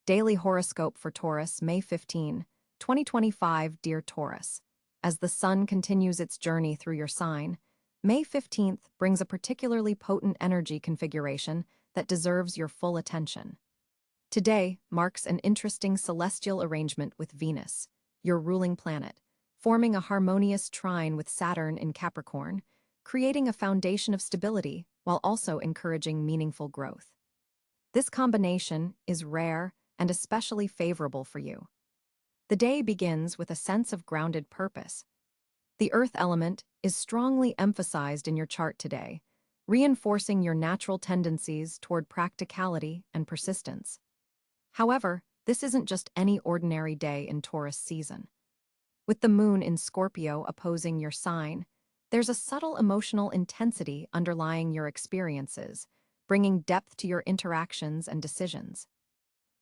Daily Horoscope for Taurus, May 15, 2025. Dear Taurus, as the sun continues its journey through your sign, May 15th brings a particularly potent energy configuration that deserves your full attention. Today marks an interesting celestial arrangement with Venus, your ruling planet, forming a harmonious trine with Saturn in Capricorn, creating a foundation of stability while also encouraging meaningful growth. This combination is rare and especially favorable for you. The day begins with a sense of grounded purpose. The earth element is strongly emphasized in your chart today, reinforcing your natural tendencies toward practicality and persistence. However, this isn't just any ordinary day in Taurus season. With the moon in Scorpio opposing your sign, there's a subtle emotional intensity underlying your experiences, bringing depth to your interactions and decisions.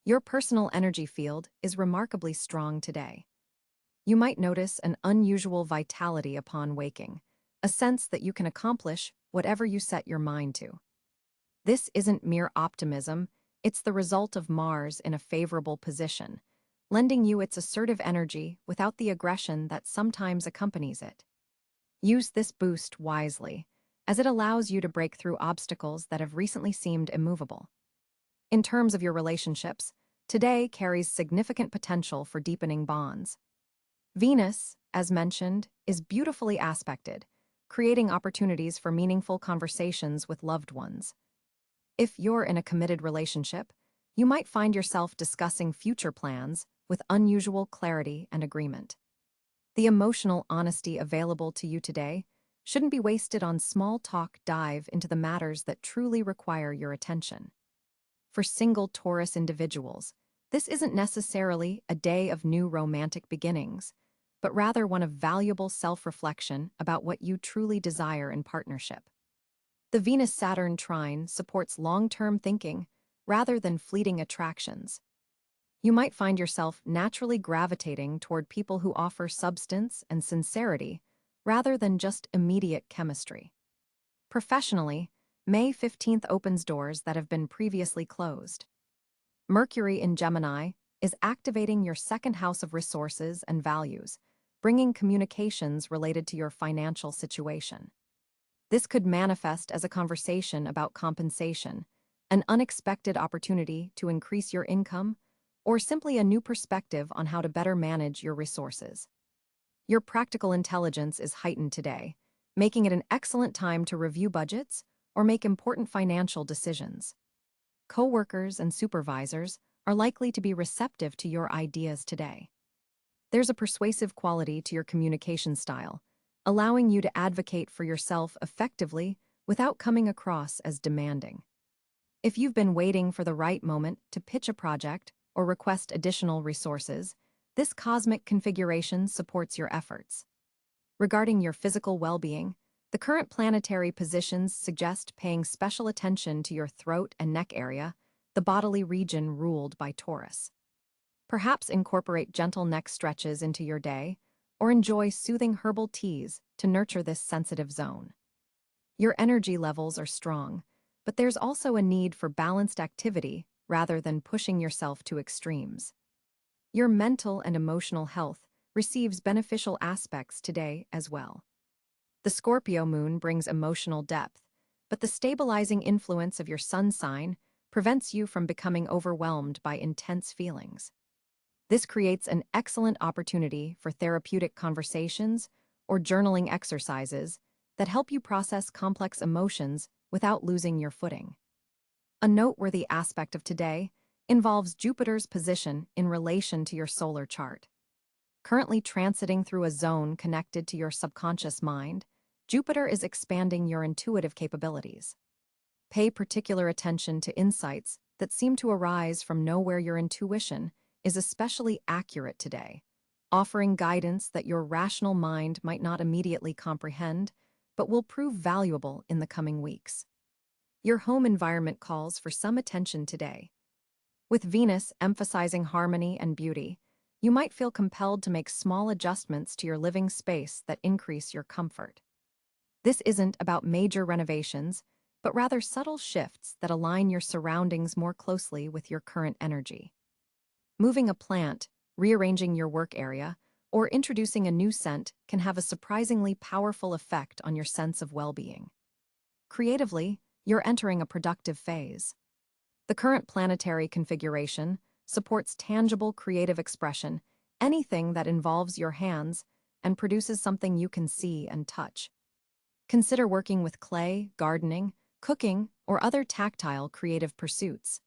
Your personal energy field is remarkably strong today. You might notice an unusual vitality upon waking, a sense that you can accomplish whatever you set your mind to. This isn't mere optimism, it's the result of Mars in a favorable position, lending you its assertive energy without the aggression that sometimes accompanies it. Use this boost wisely, as it allows you to break through obstacles that have recently seemed immovable. In terms of your relationships, today carries significant potential for deepening bonds. Venus, as mentioned, is beautifully aspected, creating opportunities for meaningful conversations with loved ones. If you're in a committed relationship, you might find yourself discussing future plans with unusual clarity and agreement. The emotional honesty available to you today shouldn't be wasted on small talk. Dive into the matters that truly require your attention. For single Taurus individuals, this isn't necessarily a day of new romantic beginnings, but rather one of valuable self-reflection about what you truly desire in partnership. The Venus-Saturn trine supports long-term thinking rather than fleeting attractions. You might find yourself naturally gravitating toward people who offer substance and sincerity rather than just immediate chemistry. Professionally, May 15th opens doors that have been previously closed. Mercury in Gemini is activating your second house of resources and values, bringing communications related to your financial situation. This could manifest as a conversation about compensation, an unexpected opportunity to increase your income, or simply a new perspective on how to better manage your resources. Your practical intelligence is heightened today, making it an excellent time to review budgets or make important financial decisions. Coworkers and supervisors are likely to be receptive to your ideas today. There's a persuasive quality to your communication style, allowing you to advocate for yourself effectively without coming across as demanding. If you've been waiting for the right moment to pitch a project or request additional resources, this cosmic configuration supports your efforts. Regarding your physical well-being, the current planetary positions suggest paying special attention to your throat and neck area, the bodily region ruled by Taurus. Perhaps incorporate gentle neck stretches into your day, or enjoy soothing herbal teas to nurture this sensitive zone. Your energy levels are strong, but there's also a need for balanced activity rather than pushing yourself to extremes. Your mental and emotional health receives beneficial aspects today as well. The Scorpio moon brings emotional depth, but the stabilizing influence of your sun sign prevents you from becoming overwhelmed by intense feelings. This creates an excellent opportunity for therapeutic conversations or journaling exercises that help you process complex emotions without losing your footing. A noteworthy aspect of today involves Jupiter's position in relation to your solar chart. Currently transiting through a zone connected to your subconscious mind, Jupiter is expanding your intuitive capabilities. Pay particular attention to insights that seem to arise from nowhere. Your intuition is especially accurate today, offering guidance that your rational mind might not immediately comprehend, but will prove valuable in the coming weeks. Your home environment calls for some attention today. With Venus emphasizing harmony and beauty, you might feel compelled to make small adjustments to your living space that increase your comfort. This isn't about major renovations, but rather subtle shifts that align your surroundings more closely with your current energy. Moving a plant, rearranging your work area, or introducing a new scent can have a surprisingly powerful effect on your sense of well-being. Creatively, you're entering a productive phase. The current planetary configuration supports tangible creative expression, anything that involves your hands and produces something you can see and touch. Consider working with clay, gardening, cooking, or other tactile creative pursuits.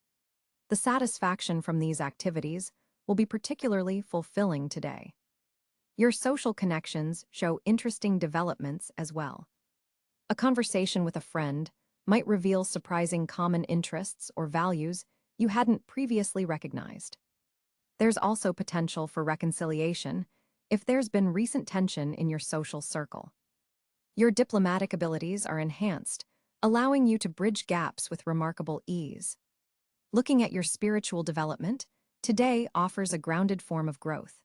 The satisfaction from these activities will be particularly fulfilling today. Your social connections show interesting developments as well. A conversation with a friend might reveal surprising common interests or values you hadn't previously recognized. There's also potential for reconciliation if there's been recent tension in your social circle. Your diplomatic abilities are enhanced, allowing you to bridge gaps with remarkable ease. Looking at your spiritual development, today offers a grounded form of growth.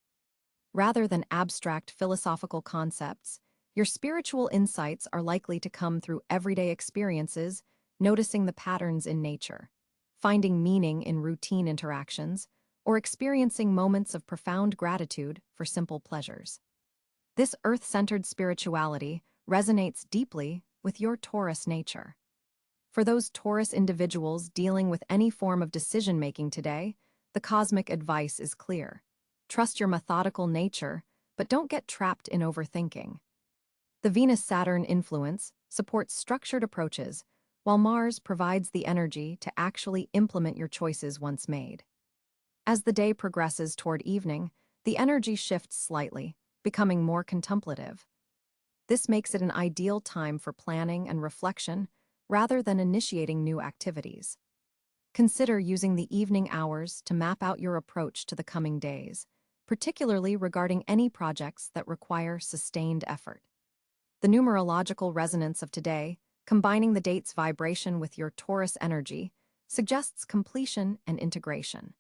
Rather than abstract philosophical concepts, your spiritual insights are likely to come through everyday experiences, noticing the patterns in nature, finding meaning in routine interactions, or experiencing moments of profound gratitude for simple pleasures. This earth-centered spirituality resonates deeply with your Taurus nature. For those Taurus individuals dealing with any form of decision-making today, the cosmic advice is clear. Trust your methodical nature, but don't get trapped in overthinking. The Venus-Saturn influence supports structured approaches, while Mars provides the energy to actually implement your choices once made. As the day progresses toward evening, the energy shifts slightly, becoming more contemplative. This makes it an ideal time for planning and reflection rather than initiating new activities. Consider using the evening hours to map out your approach to the coming days, particularly regarding any projects that require sustained effort. The numerological resonance of today, combining the date's vibration with your Taurus energy, suggests completion and integration.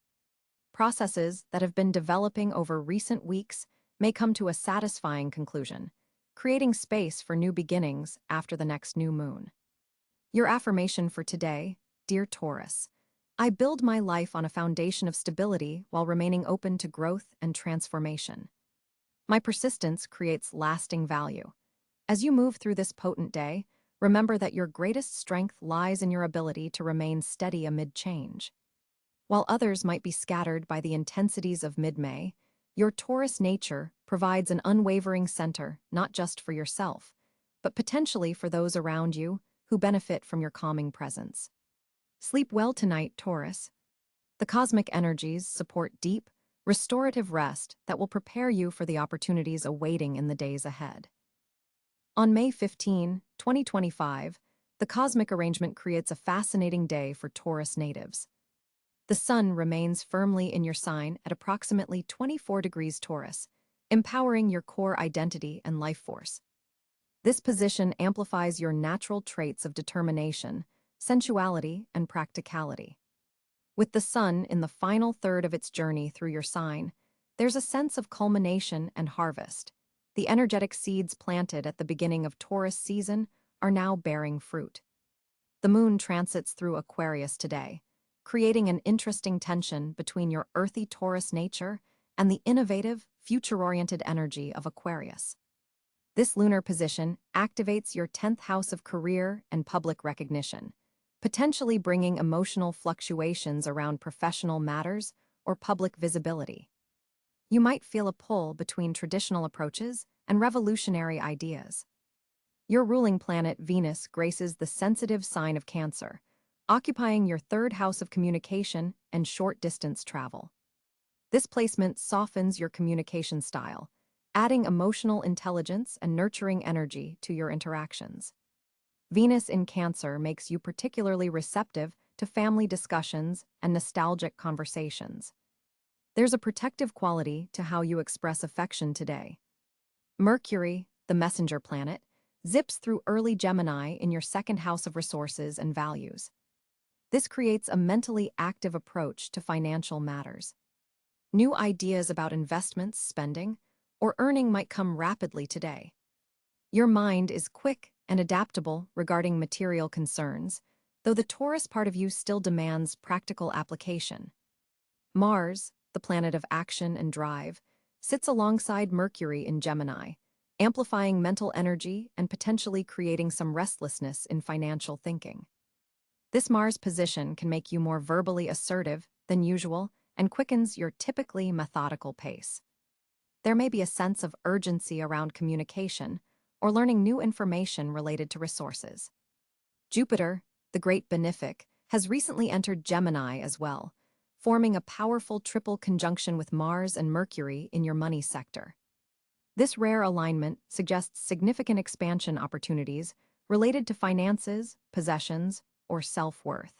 Processes that have been developing over recent weeks may come to a satisfying conclusion, creating space for new beginnings after the next new moon. Your affirmation for today, dear Taurus: I build my life on a foundation of stability while remaining open to growth and transformation. My persistence creates lasting value. As you move through this potent day, remember that your greatest strength lies in your ability to remain steady amid change. While others might be scattered by the intensities of mid-May, your Taurus nature provides an unwavering center not just for yourself, but potentially for those around you who benefit from your calming presence. Sleep well tonight, Taurus. The cosmic energies support deep, restorative rest that will prepare you for the opportunities awaiting in the days ahead. On May 15, 2025, the cosmic arrangement creates a fascinating day for Taurus natives. The sun remains firmly in your sign at approximately 24 degrees Taurus, empowering your core identity and life force. This position amplifies your natural traits of determination, sensuality, and practicality. With the sun in the final third of its journey through your sign, there's a sense of culmination and harvest. The energetic seeds planted at the beginning of Taurus season are now bearing fruit. The moon transits through Aquarius today, creating an interesting tension between your earthy Taurus nature and the innovative, future-oriented energy of Aquarius. This lunar position activates your 10th house of career and public recognition, potentially bringing emotional fluctuations around professional matters or public visibility. You might feel a pull between traditional approaches and revolutionary ideas. Your ruling planet Venus graces the sensitive sign of Cáncer, occupying your 3rd house of communication and short-distance travel. This placement softens your communication style, adding emotional intelligence and nurturing energy to your interactions. Venus in Cáncer makes you particularly receptive to family discussions and nostalgic conversations. There's a protective quality to how you express affection today. Mercury, the messenger planet, zips through early Gemini in your 2nd house of resources and values. This creates a mentally active approach to financial matters. New ideas about investments, spending, or earning might come rapidly today. Your mind is quick and adaptable regarding material concerns, though the Taurus part of you still demands practical application. Mars, the planet of action and drive, sits alongside Mercury in Gemini, amplifying mental energy and potentially creating some restlessness in financial thinking. This Mars position can make you more verbally assertive than usual and quickens your typically methodical pace. There may be a sense of urgency around communication or learning new information related to resources. Jupiter, the great benefic, has recently entered Gemini as well, forming a powerful triple conjunction with Mars and Mercury in your money sector. This rare alignment suggests significant expansion opportunities related to finances, possessions, or self-worth.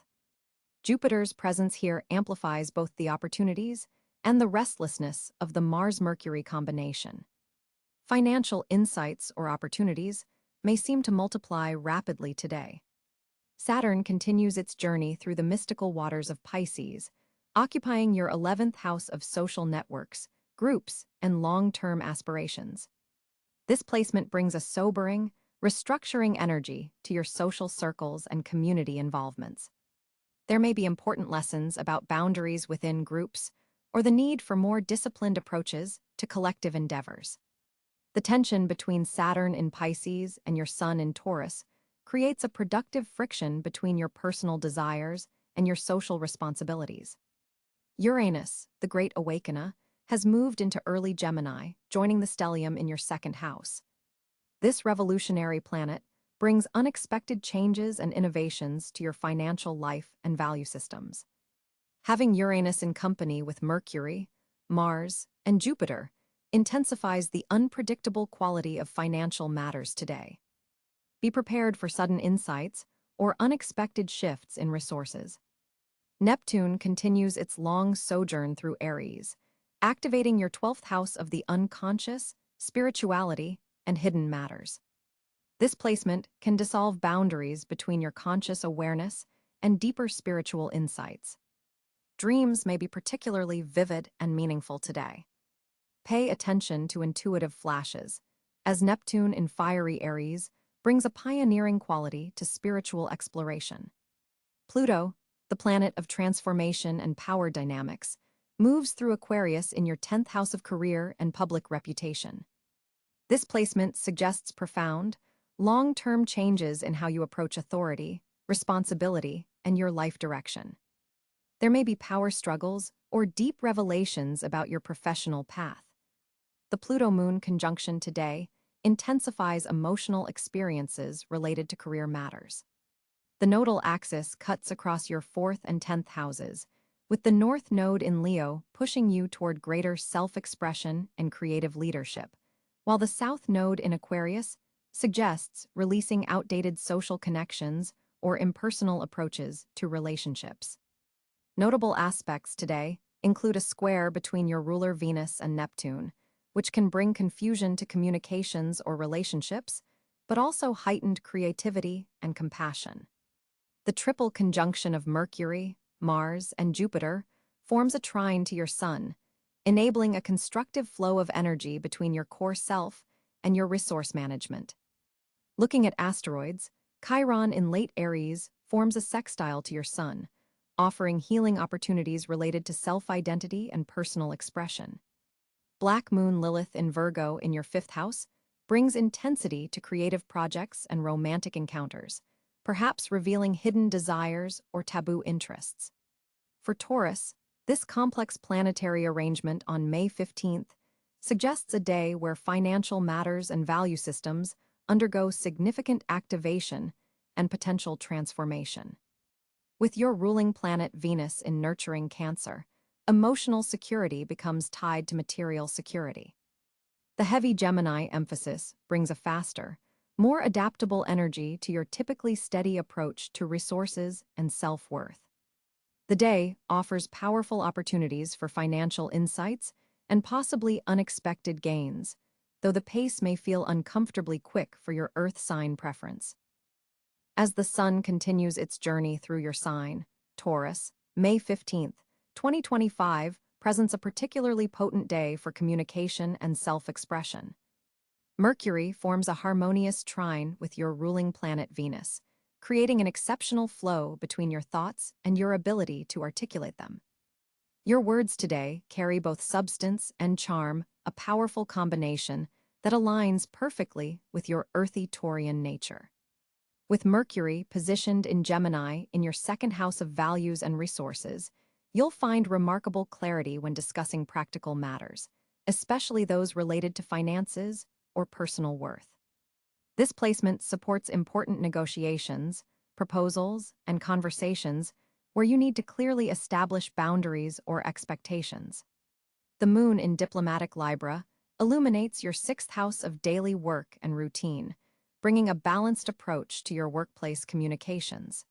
Jupiter's presence here amplifies both the opportunities and the restlessness of the Mars-Mercury combination. Financial insights or opportunities may seem to multiply rapidly today. Saturn continues its journey through the mystical waters of Pisces, occupying your 11th house of social networks, groups, and long-term aspirations. This placement brings a sobering, restructuring energy to your social circles and community involvements. There may be important lessons about boundaries within groups or the need for more disciplined approaches to collective endeavors. The tension between Saturn in Pisces and your Sun in Taurus creates a productive friction between your personal desires and your social responsibilities. Uranus, the Great Awakener, has moved into early Gemini, joining the stellium in your 2nd house. This revolutionary planet brings unexpected changes and innovations to your financial life and value systems. Having Uranus in company with Mercury, Mars, and Jupiter intensifies the unpredictable quality of financial matters today. Be prepared for sudden insights or unexpected shifts in resources. Neptune continues its long sojourn through Aries, activating your 12th house of the unconscious, spirituality, and hidden matters. This placement can dissolve boundaries between your conscious awareness and deeper spiritual insights. Dreams may be particularly vivid and meaningful today. Pay attention to intuitive flashes, as Neptune in fiery Aries brings a pioneering quality to spiritual exploration. Pluto, the planet of transformation and power dynamics, moves through Aquarius in your 10th house of career and public reputation. This placement suggests profound, long-term changes in how you approach authority, responsibility, and your life direction. There may be power struggles or deep revelations about your professional path. The Pluto-Moon conjunction today intensifies emotional experiences related to career matters. The nodal axis cuts across your 4th and 10th houses, with the North Node in Leo pushing you toward greater self-expression and creative leadership, while the South Node in Aquarius suggests releasing outdated social connections or impersonal approaches to relationships. Notable aspects today include a square between your ruler Venus and Neptune, which can bring confusion to communications or relationships, but also heightened creativity and compassion. The triple conjunction of Mercury, Mars, and Jupiter forms a trine to your Sun, enabling a constructive flow of energy between your core self and your resource management. Looking at asteroids, Chiron in late Aries forms a sextile to your Sun, offering healing opportunities related to self-identity and personal expression. Black Moon Lilith in Virgo in your 5th house brings intensity to creative projects and romantic encounters, perhaps revealing hidden desires or taboo interests. For Taurus, this complex planetary arrangement on May 15th suggests a day where financial matters and value systems undergo significant activation and potential transformation. With your ruling planet Venus in nurturing Cáncer, emotional security becomes tied to material security. The heavy Gemini emphasis brings a faster, more adaptable energy to your typically steady approach to resources and self-worth. The day offers powerful opportunities for financial insights and possibly unexpected gains, though the pace may feel uncomfortably quick for your Earth sign preference. As the Sun continues its journey through your sign, Taurus, May 15th, 2025 presents a particularly potent day for communication and self-expression. Mercury forms a harmonious trine with your ruling planet Venus, creating an exceptional flow between your thoughts and your ability to articulate them. Your words today carry both substance and charm, a powerful combination that aligns perfectly with your earthy Taurian nature. With Mercury positioned in Gemini in your second house of values and resources, you'll find remarkable clarity when discussing practical matters, especially those related to finances or personal worth. This placement supports important negotiations, proposals, and conversations where you need to clearly establish boundaries or expectations. The moon in diplomatic Libra illuminates your sixth house of daily work and routine, bringing a balanced approach to your workplace communications.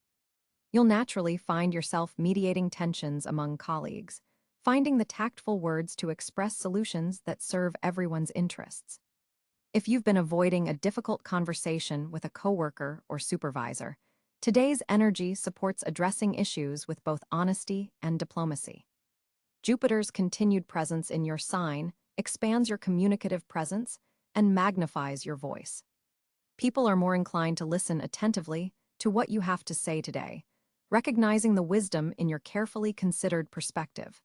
You'll naturally find yourself mediating tensions among colleagues, finding the tactful words to express solutions that serve everyone's interests. If you've been avoiding a difficult conversation with a coworker or supervisor, today's energy supports addressing issues with both honesty and diplomacy. Jupiter's continued presence in your sign expands your communicative presence and magnifies your voice. People are more inclined to listen attentively to what you have to say today, recognizing the wisdom in your carefully considered perspective.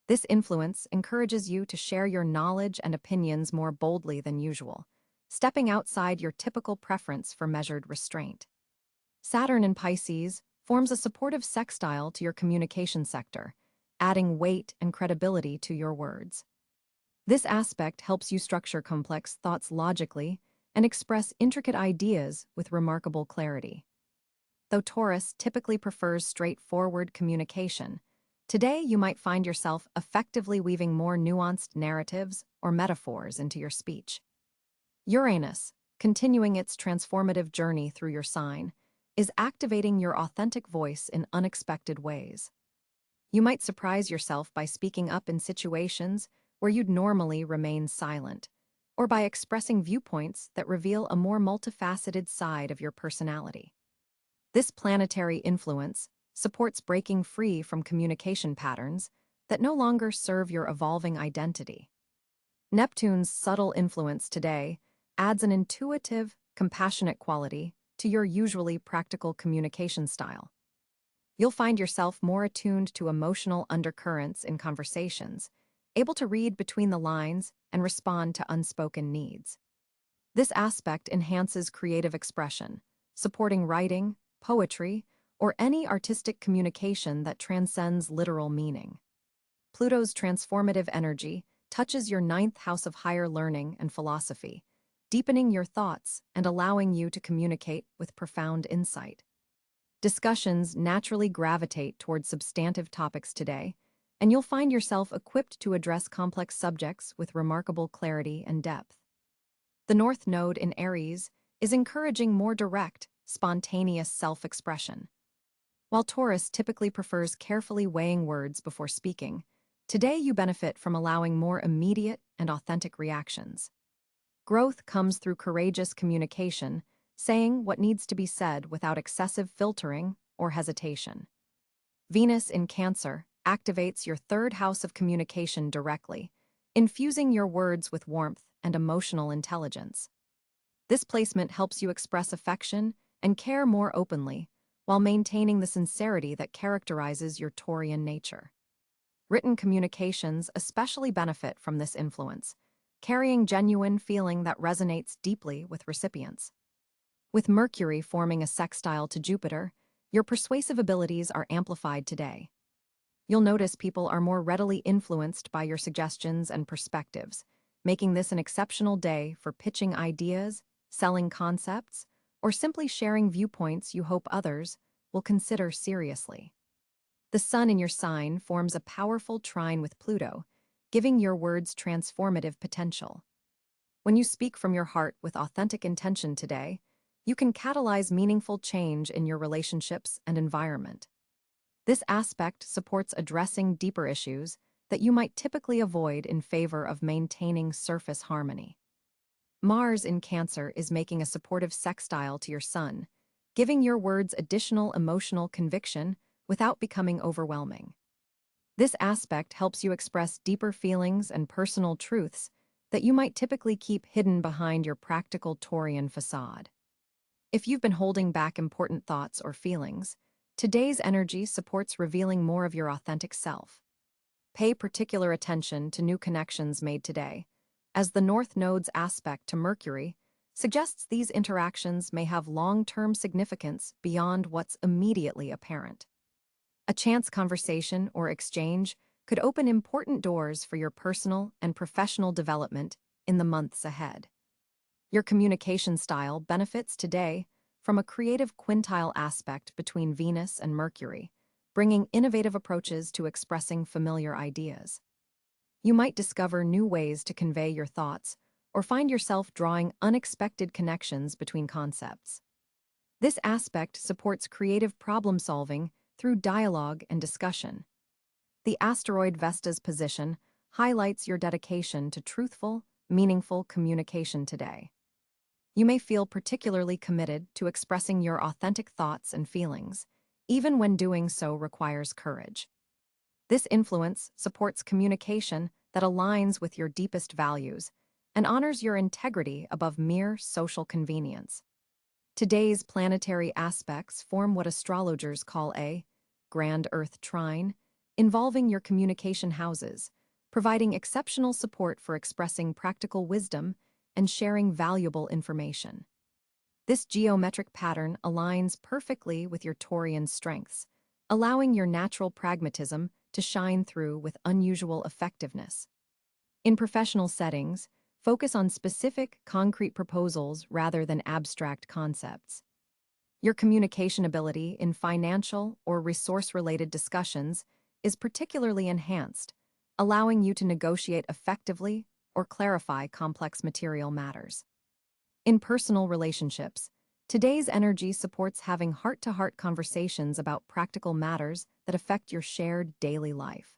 This influence encourages you to share your knowledge and opinions more boldly than usual, stepping outside your typical preference for measured restraint. Saturn in Pisces forms a supportive sextile to your communication sector, adding weight and credibility to your words. This aspect helps you structure complex thoughts logically and express intricate ideas with remarkable clarity. Though Taurus typically prefers straightforward communication, today you might find yourself effectively weaving more nuanced narratives or metaphors into your speech. Uranus, continuing its transformative journey through your sign, is activating your authentic voice in unexpected ways. You might surprise yourself by speaking up in situations where you'd normally remain silent, or by expressing viewpoints that reveal a more multifaceted side of your personality. This planetary influence supports breaking free from communication patterns that no longer serve your evolving identity. Neptune's subtle influence today adds an intuitive, compassionate quality to your usually practical communication style. You'll find yourself more attuned to emotional undercurrents in conversations, able to read between the lines and respond to unspoken needs. This aspect enhances creative expression, supporting writing, poetry, or any artistic communication that transcends literal meaning. Pluto's transformative energy touches your ninth house of higher learning and philosophy, deepening your thoughts and allowing you to communicate with profound insight. Discussions naturally gravitate towards substantive topics today, and you'll find yourself equipped to address complex subjects with remarkable clarity and depth. The North Node in Aries is encouraging more direct, spontaneous self-expression. While Taurus typically prefers carefully weighing words before speaking, today you benefit from allowing more immediate and authentic reactions. Growth comes through courageous communication, saying what needs to be said without excessive filtering or hesitation. Venus in Cáncer activates your third house of communication directly, infusing your words with warmth and emotional intelligence. This placement helps you express affection and care more openly, while maintaining the sincerity that characterizes your Taurian nature. Written communications especially benefit from this influence, carrying genuine feeling that resonates deeply with recipients. With Mercury forming a sextile to Jupiter, your persuasive abilities are amplified today. You'll notice people are more readily influenced by your suggestions and perspectives, making this an exceptional day for pitching ideas, selling concepts, or simply sharing viewpoints you hope others will consider seriously. The Sun in your sign forms a powerful trine with Pluto, giving your words transformative potential. When you speak from your heart with authentic intention today, you can catalyze meaningful change in your relationships and environment. This aspect supports addressing deeper issues that you might typically avoid in favor of maintaining surface harmony. Mars in Cáncer is making a supportive sextile to your Sun, giving your words additional emotional conviction without becoming overwhelming. This aspect helps you express deeper feelings and personal truths that you might typically keep hidden behind your practical Taurian facade. If you've been holding back important thoughts or feelings, today's energy supports revealing more of your authentic self. Pay particular attention to new connections made today, as the North Node's aspect to Mercury suggests these interactions may have long-term significance beyond what's immediately apparent. A chance conversation or exchange could open important doors for your personal and professional development in the months ahead. Your communication style benefits today from a creative quintile aspect between Venus and Mercury, bringing innovative approaches to expressing familiar ideas. You might discover new ways to convey your thoughts or find yourself drawing unexpected connections between concepts. This aspect supports creative problem-solving through dialogue and discussion. The asteroid Vesta's position highlights your dedication to truthful, meaningful communication today. You may feel particularly committed to expressing your authentic thoughts and feelings, even when doing so requires courage. This influence supports communication that aligns with your deepest values and honors your integrity above mere social convenience. Today's planetary aspects form what astrologers call a grand Earth trine, involving your communication houses, providing exceptional support for expressing practical wisdom and sharing valuable information. This geometric pattern aligns perfectly with your Taurian strengths, allowing your natural pragmatism to shine through with unusual effectiveness. In professional settings, focus on specific, concrete proposals rather than abstract concepts. Your communication ability in financial or resource-related discussions is particularly enhanced, allowing you to negotiate effectively or clarify complex material matters. In personal relationships, today's energy supports having heart-to-heart conversations about practical matters that affect your shared daily life.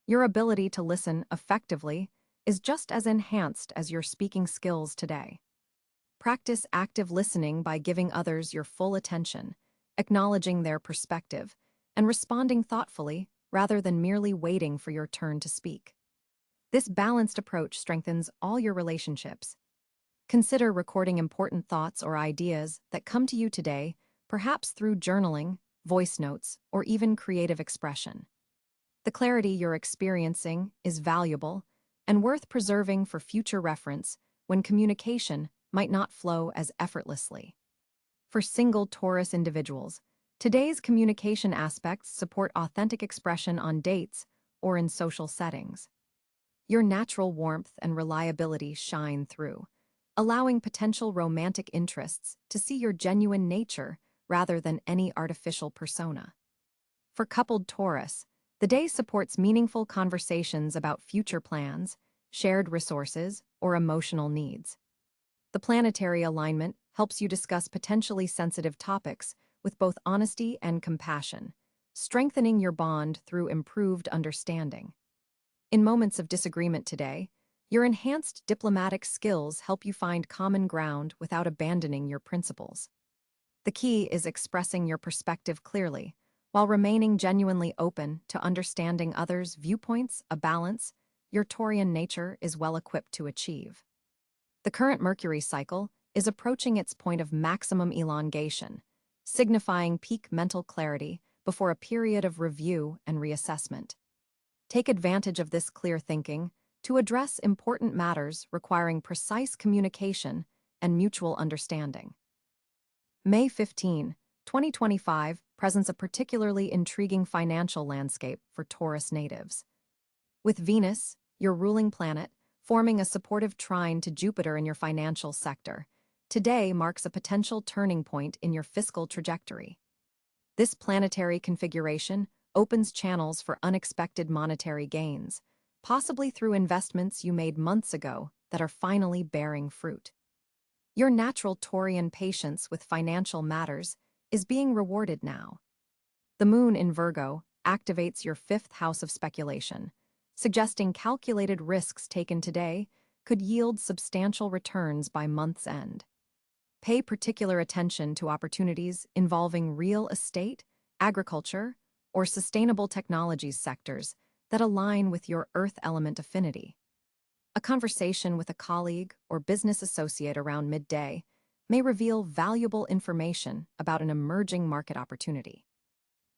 Your ability to listen effectively is just as enhanced as your speaking skills today. Practice active listening by giving others your full attention, acknowledging their perspective, and responding thoughtfully rather than merely waiting for your turn to speak. This balanced approach strengthens all your relationships. Consider recording important thoughts or ideas that come to you today, perhaps through journaling, voice notes, or even creative expression. The clarity you're experiencing is valuable and worth preserving for future reference when communication might not flow as effortlessly. For single Taurus individuals, today's communication aspects support authentic expression on dates or in social settings. Your natural warmth and reliability shine through, allowing potential romantic interests to see your genuine nature rather than any artificial persona. For coupled Taurus, the day supports meaningful conversations about future plans, shared resources, or emotional needs. The planetary alignment helps you discuss potentially sensitive topics with both honesty and compassion, strengthening your bond through improved understanding. In moments of disagreement today, your enhanced diplomatic skills help you find common ground without abandoning your principles. The key is expressing your perspective clearly, while remaining genuinely open to understanding others' viewpoints, a balance your Taurian nature is well equipped to achieve. The current Mercury cycle is approaching its point of maximum elongation, signifying peak mental clarity before a period of review and reassessment. Take advantage of this clear thinking to address important matters requiring precise communication and mutual understanding. May 15, 2025 presents a particularly intriguing financial landscape for Taurus natives. With Venus, your ruling planet, forming a supportive trine to Jupiter in your financial sector, today marks a potential turning point in your fiscal trajectory. This planetary configuration opens channels for unexpected monetary gains, possibly through investments you made months ago that are finally bearing fruit. Your natural Taurian patience with financial matters is being rewarded now. The moon in Virgo activates your fifth house of speculation, suggesting calculated risks taken today could yield substantial returns by month's end. Pay particular attention to opportunities involving real estate, agriculture, or sustainable technologies sectors that align with your earth element affinity. A conversation with a colleague or business associate around midday may reveal valuable information about an emerging market opportunity.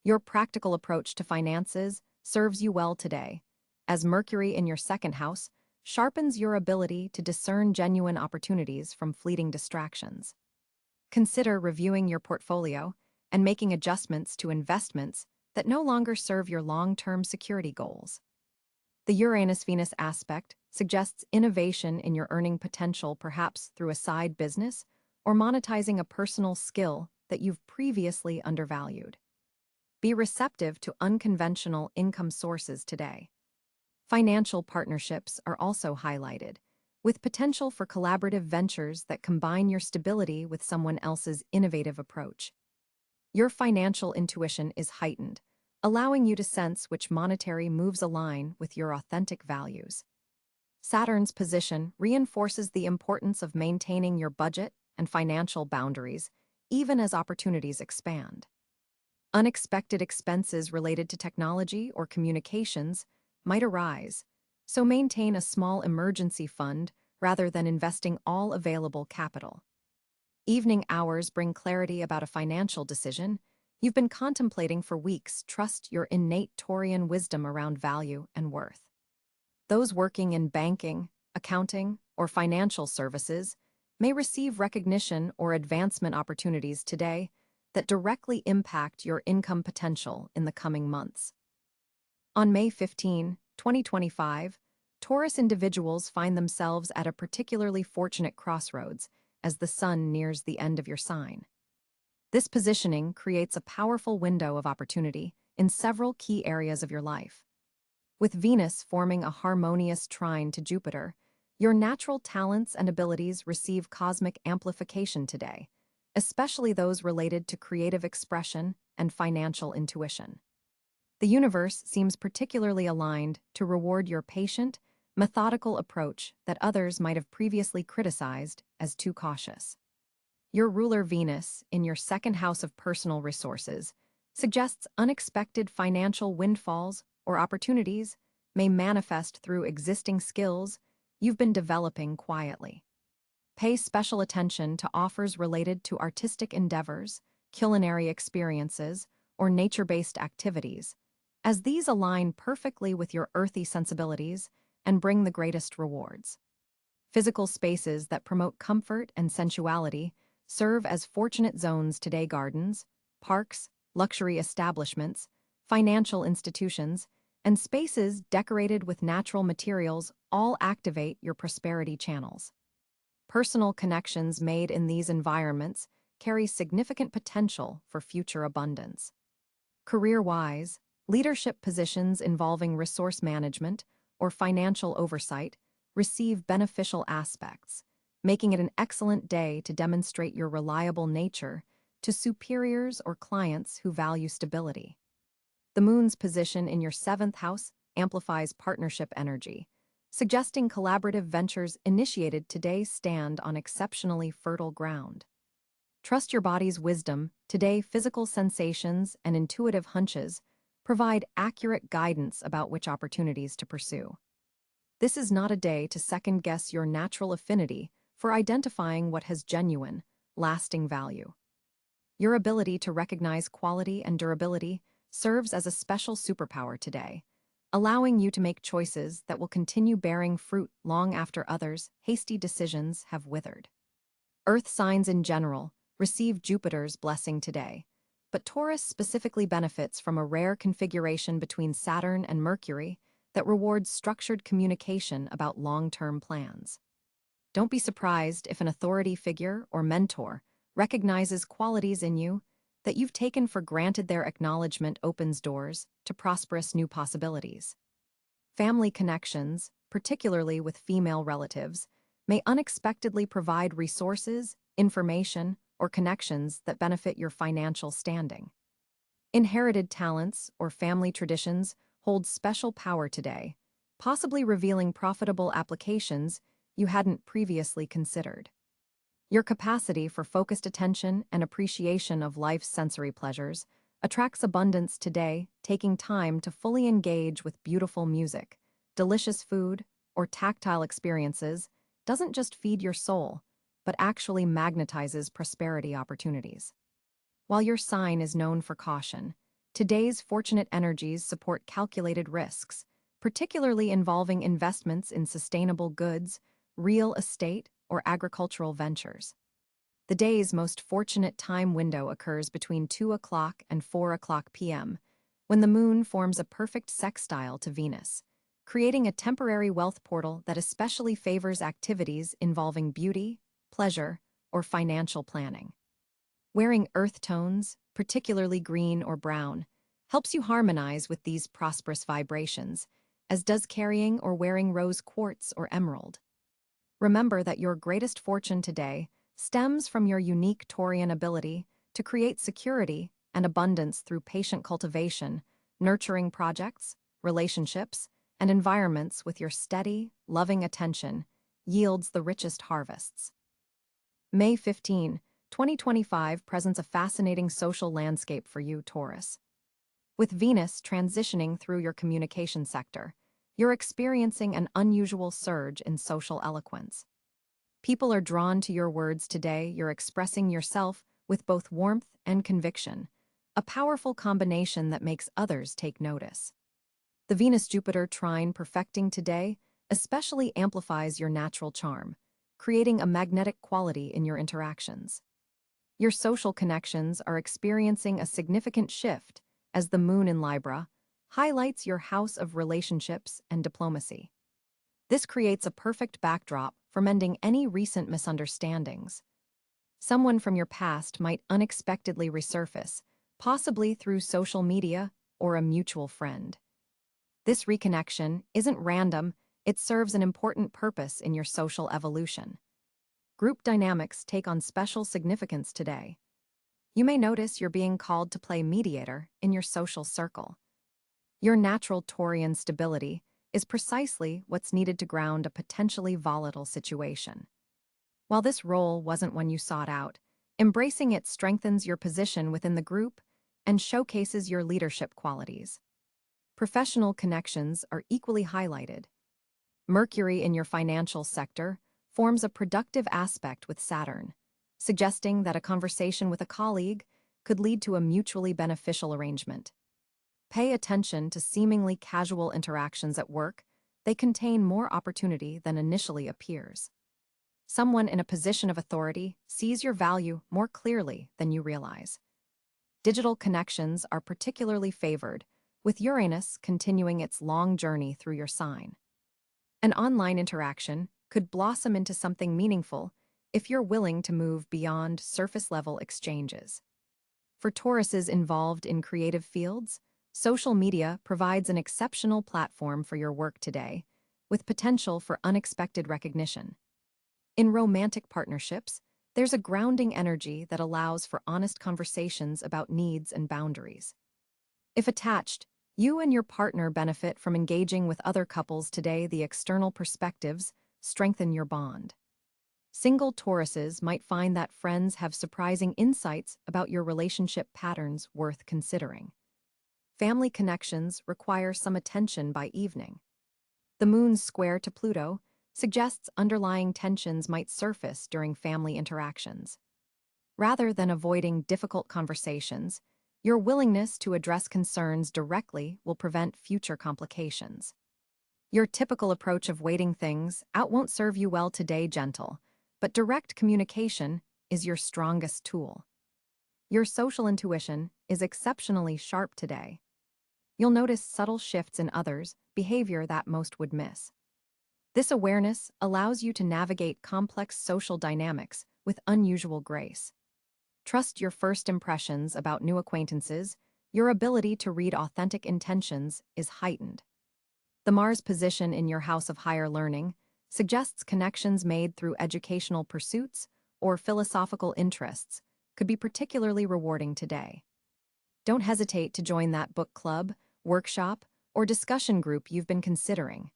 Your practical approach to finances serves you well today, as Mercury in your second house sharpens your ability to discern genuine opportunities from fleeting distractions. Consider reviewing your portfolio and making adjustments to investments that no longer serve your long-term security goals. The Uranus-Venus aspect suggests innovation in your earning potential, perhaps through a side business or monetizing a personal skill that you've previously undervalued. Be receptive to unconventional income sources today. Financial partnerships are also highlighted, with potential for collaborative ventures that combine your stability with someone else's innovative approach. Your financial intuition is heightened, allowing you to sense which monetary moves align with your authentic values. Saturn's position reinforces the importance of maintaining your budget and financial boundaries, even as opportunities expand. Unexpected expenses related to technology or communications might arise, so maintain a small emergency fund rather than investing all available capital. Evening hours bring clarity about a financial decision you've been contemplating for weeks. Trust your innate Taurian wisdom around value and worth. Those working in banking, accounting, or financial services may receive recognition or advancement opportunities today that directly impact your income potential in the coming months. On May 15, 2025, Taurus individuals find themselves at a particularly fortunate crossroads as the sun nears the end of your sign. This positioning creates a powerful window of opportunity in several key areas of your life. With Venus forming a harmonious trine to Jupiter, your natural talents and abilities receive cosmic amplification today, especially those related to creative expression and financial intuition. The universe seems particularly aligned to reward your patient, methodical approach that others might have previously criticized as too cautious. Your ruler Venus, in your second house of personal resources, suggests unexpected financial windfalls or opportunities may manifest through existing skills you've been developing quietly. Pay special attention to offers related to artistic endeavors, culinary experiences, or nature-based activities, as these align perfectly with your earthy sensibilities and bring the greatest rewards. Physical spaces that promote comfort and sensuality serve as fortunate zones today. Gardens, parks, luxury establishments, financial institutions, and spaces decorated with natural materials all activate your prosperity channels. Personal connections made in these environments carry significant potential for future abundance. Career-wise, leadership positions involving resource management or financial oversight receive beneficial aspects, making it an excellent day to demonstrate your reliable nature to superiors or clients who value stability. The moon's position in your seventh house amplifies partnership energy, suggesting collaborative ventures initiated today stand on exceptionally fertile ground. Trust your body's wisdom. Today, physical sensations and intuitive hunches provide accurate guidance about which opportunities to pursue. This is not a day to second-guess your natural affinity for identifying what has genuine, lasting value. Your ability to recognize quality and durability serves as a special superpower today, allowing you to make choices that will continue bearing fruit long after others' hasty decisions have withered. Earth signs in general receive Jupiter's blessing today, but Taurus specifically benefits from a rare configuration between Saturn and Mercury that rewards structured communication about long-term plans. Don't be surprised if an authority figure or mentor recognizes qualities in you that you've taken for granted. Their acknowledgement opens doors to prosperous new possibilities. Family connections, particularly with female relatives, may unexpectedly provide resources, information, or connections that benefit your financial standing. Inherited talents or family traditions hold special power today, possibly revealing profitable applications you hadn't previously considered. Your capacity for focused attention and appreciation of life's sensory pleasures attracts abundance today. Taking time to fully engage with beautiful music, delicious food, or tactile experiences doesn't just feed your soul, but actually magnetizes prosperity opportunities. While your sign is known for caution, today's fortunate energies support calculated risks, particularly involving investments in sustainable goods, real estate, or agricultural ventures. The day's most fortunate time window occurs between 2 o'clock and 4 o'clock p.m., when the moon forms a perfect sextile to Venus, creating a temporary wealth portal that especially favors activities involving beauty, pleasure, or financial planning. Wearing earth tones, particularly green or brown, helps you harmonize with these prosperous vibrations, as does carrying or wearing rose quartz or emerald. Remember that your greatest fortune today stems from your unique Taurian ability to create security and abundance through patient cultivation, nurturing projects, relationships, and environments with your steady, loving attention yields the richest harvests. May 15, 2025 presents a fascinating social landscape for you, Taurus. With Venus transitioning through your communication sector, you're experiencing an unusual surge in social eloquence. People are drawn to your words today. You're expressing yourself with both warmth and conviction, a powerful combination that makes others take notice. The Venus-Jupiter trine perfecting today especially amplifies your natural charm, creating a magnetic quality in your interactions. Your social connections are experiencing a significant shift as the moon in Libra highlights your house of relationships and diplomacy. This creates a perfect backdrop for mending any recent misunderstandings. Someone from your past might unexpectedly resurface, possibly through social media or a mutual friend. This reconnection isn't random, it serves an important purpose in your social evolution. Group dynamics take on special significance today. You may notice you're being called to play mediator in your social circle. Your natural Taurian stability is precisely what's needed to ground a potentially volatile situation. While this role wasn't one you sought out, embracing it strengthens your position within the group and showcases your leadership qualities. Professional connections are equally highlighted. Mercury in your financial sector forms a productive aspect with Saturn, suggesting that a conversation with a colleague could lead to a mutually beneficial arrangement. Pay attention to seemingly casual interactions at work. They contain more opportunity than initially appears. Someone in a position of authority sees your value more clearly than you realize. Digital connections are particularly favored, with Uranus continuing its long journey through your sign. An online interaction could blossom into something meaningful if you're willing to move beyond surface-level exchanges. For Tauruses involved in creative fields, social media provides an exceptional platform for your work today, with potential for unexpected recognition. In romantic partnerships, there's a grounding energy that allows for honest conversations about needs and boundaries. If attached, you and your partner benefit from engaging with other couples today. The external perspectives strengthen your bond. Single Tauruses might find that friends have surprising insights about your relationship patterns worth considering. Family connections require some attention by evening. The moon's square to Pluto suggests underlying tensions might surface during family interactions. Rather than avoiding difficult conversations, your willingness to address concerns directly will prevent future complications. Your typical approach of waiting things out won't serve you well today, gentle, but direct communication is your strongest tool. Your social intuition is exceptionally sharp today. You'll notice subtle shifts in others' behavior that most would miss. This awareness allows you to navigate complex social dynamics with unusual grace. Trust your first impressions about new acquaintances. Your ability to read authentic intentions is heightened. The Mars position in your house of higher learning suggests connections made through educational pursuits or philosophical interests could be particularly rewarding today. Don't hesitate to join that book club, workshop, or discussion group you've been considering.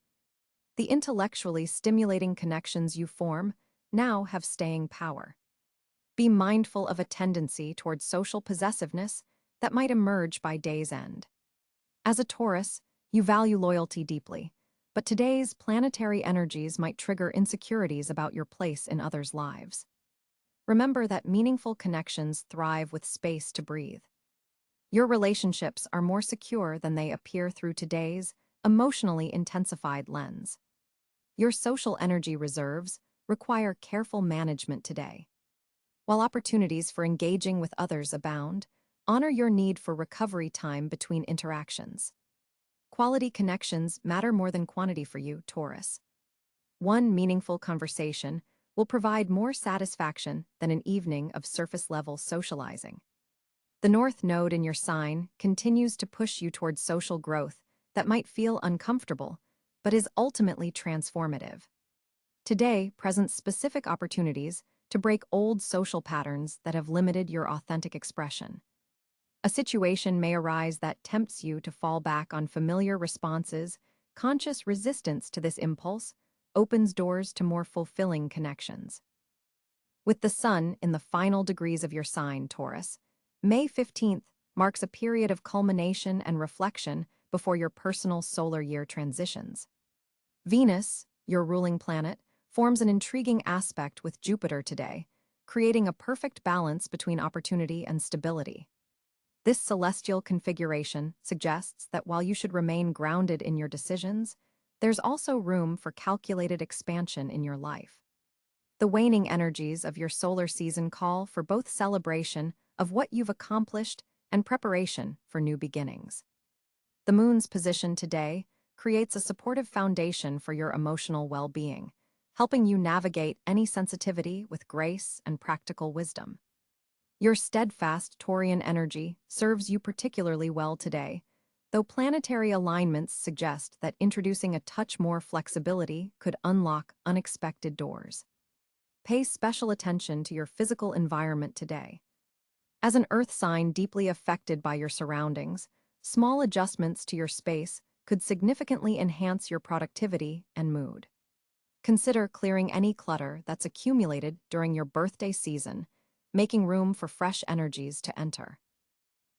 The intellectually stimulating connections you form now have staying power. Be mindful of a tendency towards social possessiveness that might emerge by day's end. As a Taurus, you value loyalty deeply, but today's planetary energies might trigger insecurities about your place in others' lives. Remember that meaningful connections thrive with space to breathe. Your relationships are more secure than they appear through today's emotionally intensified lens. Your social energy reserves require careful management today. While opportunities for engaging with others abound, honor your need for recovery time between interactions. Quality connections matter more than quantity for you, Taurus. One meaningful conversation will provide more satisfaction than an evening of surface-level socializing. The North Node in your sign continues to push you towards social growth that might feel uncomfortable, but is ultimately transformative. Today presents specific opportunities to break old social patterns that have limited your authentic expression. A situation may arise that tempts you to fall back on familiar responses. Conscious resistance to this impulse opens doors to more fulfilling connections. With the Sun in the final degrees of your sign, Taurus, May 15th marks a period of culmination and reflection before your personal solar year transitions. Venus, your ruling planet, forms an intriguing aspect with Jupiter today, creating a perfect balance between opportunity and stability. This celestial configuration suggests that while you should remain grounded in your decisions, there's also room for calculated expansion in your life. The waning energies of your solar season call for both celebration of what you've accomplished and preparation for new beginnings. The moon's position today creates a supportive foundation for your emotional well-being, helping you navigate any sensitivity with grace and practical wisdom. Your steadfast Taurian energy serves you particularly well today, though planetary alignments suggest that introducing a touch more flexibility could unlock unexpected doors. Pay special attention to your physical environment today. As an earth sign deeply affected by your surroundings, small adjustments to your space could significantly enhance your productivity and mood. Consider clearing any clutter that's accumulated during your birthday season, making room for fresh energies to enter.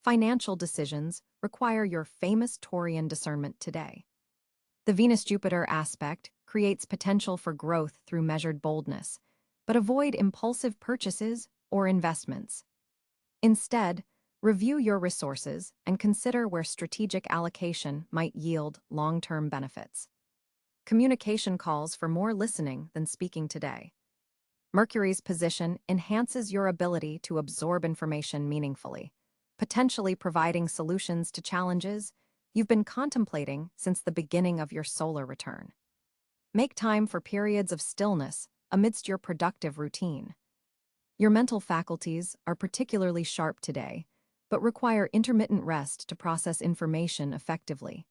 Financial decisions require your famous Taurian discernment today. The Venus-Jupiter aspect creates potential for growth through measured boldness, but avoid impulsive purchases or investments. Instead, review your resources and consider where strategic allocation might yield long-term benefits. Communication calls for more listening than speaking today. Mercury's position enhances your ability to absorb information meaningfully, potentially providing solutions to challenges you've been contemplating since the beginning of your solar return. Make time for periods of stillness amidst your productive routine. Your mental faculties are particularly sharp today, but require intermittent rest to process information effectively.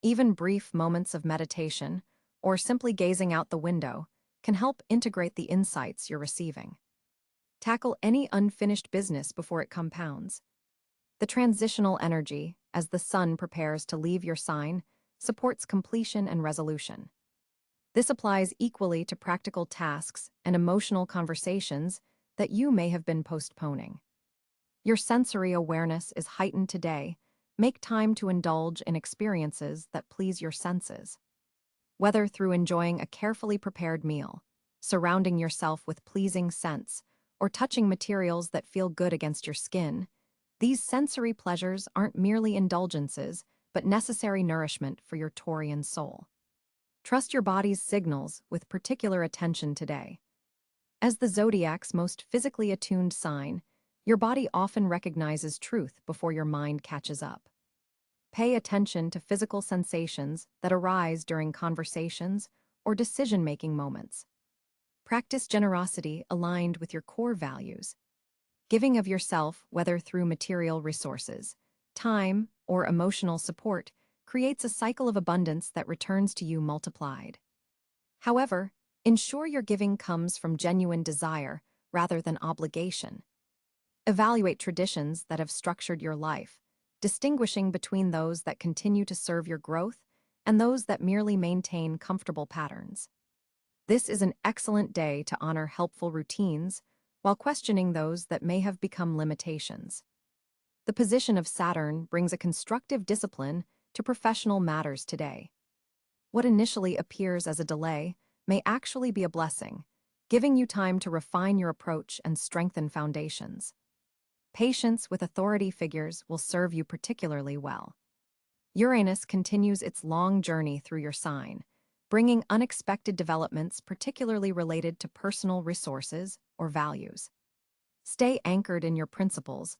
Even brief moments of meditation, or simply gazing out the window, can help integrate the insights you're receiving. Tackle any unfinished business before it compounds. The transitional energy, as the sun prepares to leave your sign, supports completion and resolution. This applies equally to practical tasks and emotional conversations that you may have been postponing. Your sensory awareness is heightened today. Make time to indulge in experiences that please your senses. Whether through enjoying a carefully prepared meal, surrounding yourself with pleasing scents, or touching materials that feel good against your skin, these sensory pleasures aren't merely indulgences, but necessary nourishment for your Taurian soul. Trust your body's signals with particular attention today. As the zodiac's most physically attuned sign, your body often recognizes truth before your mind catches up. Pay attention to physical sensations that arise during conversations or decision-making moments. Practice generosity aligned with your core values. Giving of yourself, whether through material resources, time, or emotional support, creates a cycle of abundance that returns to you multiplied. However, ensure your giving comes from genuine desire rather than obligation. Evaluate traditions that have structured your life, distinguishing between those that continue to serve your growth and those that merely maintain comfortable patterns. This is an excellent day to honor helpful routines while questioning those that may have become limitations. The position of Saturn brings a constructive discipline to professional matters today. What initially appears as a delay may actually be a blessing, giving you time to refine your approach and strengthen foundations. Patience with authority figures will serve you particularly well. Uranus continues its long journey through your sign, bringing unexpected developments particularly related to personal resources or values. Stay anchored in your principles,